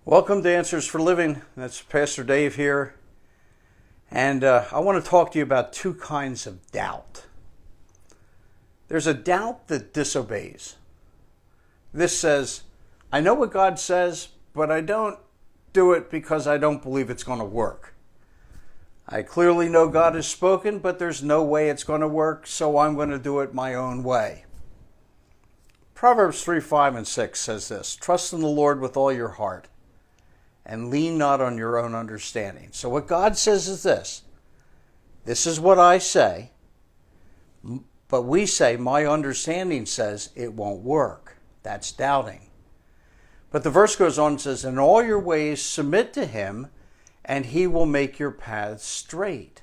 Welcome to Answers for Living. That's Pastor Dave here. And I want to talk to you about two kinds of doubt. There's a doubt that disobeys. This says, I know what God says, but I don't do it because I don't believe it's going to work. I clearly know God has spoken, but there's no way it's going to work, so I'm going to do it my own way. Proverbs 3, 5, and 6 says this, trust in the Lord with all your heart, and lean not on your own understanding. So what God says is this is what I say, but we say, my understanding says it won't work. That's doubting. But the verse goes on and says, in all your ways submit to him, and he will make your paths straight.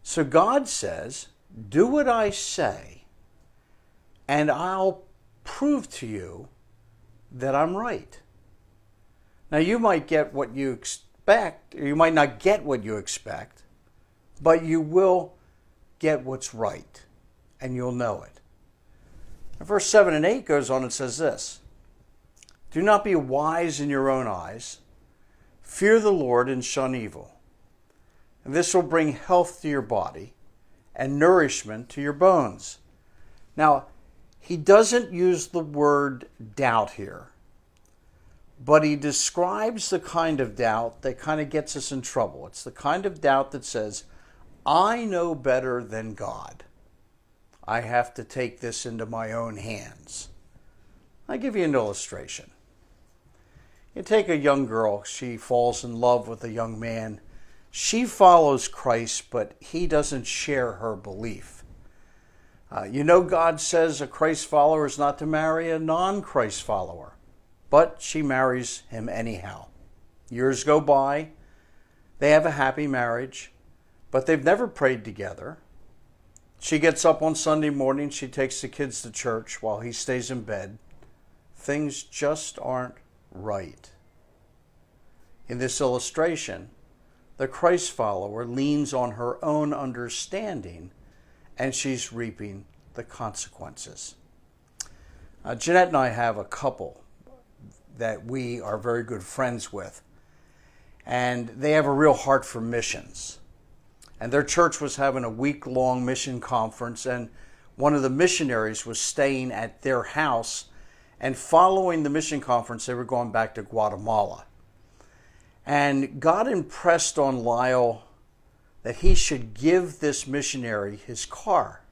So God says, do what I say, and I'll prove to you that I'm right. Now, you might get what you expect, or you might not get what you expect, but you will get what's right, and you'll know it. And verse 7 and 8 goes on and says this, do not be wise in your own eyes. Fear the Lord and shun evil. And this will bring health to your body and nourishment to your bones. Now, he doesn't use the word doubt here, but he describes the kind of doubt that kind of gets us in trouble. It's the kind of doubt that says, I know better than God. I have to take this into my own hands. I'll give you an illustration. You take a young girl, she falls in love with a young man. She follows Christ, but he doesn't share her belief. God says a Christ follower is not to marry a non-Christ follower. But she marries him anyhow. Years go by. They have a happy marriage, but they've never prayed together. She gets up on Sunday morning. She takes the kids to church while he stays in bed. Things just aren't right. In this illustration, the Christ follower leans on her own understanding, and she's reaping the consequences. Jeanette and I have a couple that we are very good friends with. And they have a real heart for missions. And their church was having a week-long mission conference, and one of the missionaries was staying at their house, and following the mission conference, they were going back to Guatemala. And God impressed on Lyle that he should give this missionary his car.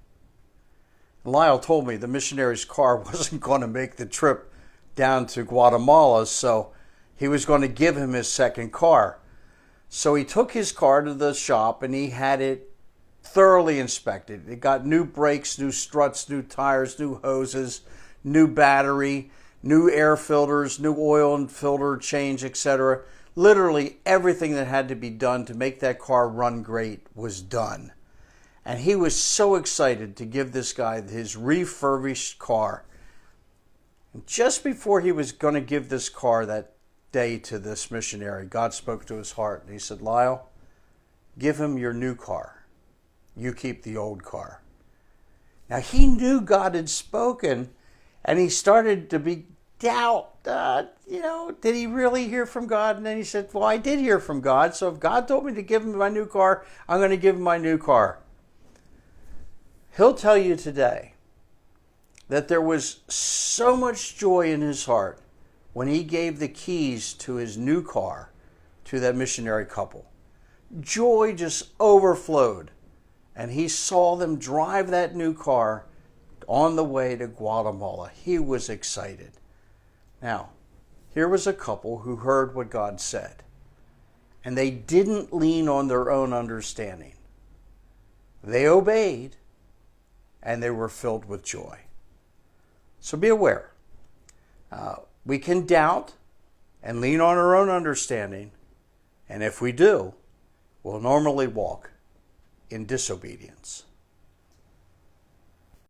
Lyle told me the missionary's car wasn't going to make the trip down to Guatemala, so he was going to give him his second car. So he took his car to the shop and he had it thoroughly inspected. It got new brakes, new struts, new tires, new hoses, new battery, new air filters, new oil and filter change, etc. Literally everything that had to be done to make that car run great was done. And he was so excited to give this guy his refurbished car. Just before he was going to give this car that day to this missionary, God spoke to his heart and he said, Lyle, give him your new car. You keep the old car. Now he knew God had spoken, and he started to be doubt, did he really hear from God? And then he said, well, I did hear from God. So if God told me to give him my new car, I'm going to give him my new car. He'll tell you today that there was so much joy in his heart when he gave the keys to his new car to that missionary couple. Joy just overflowed, and he saw them drive that new car on the way to Guatemala. He was excited. Now, here was a couple who heard what God said, and they didn't lean on their own understanding. They obeyed, and they were filled with joy. So be aware. We can doubt and lean on our own understanding, and if we do, we'll normally walk in disobedience.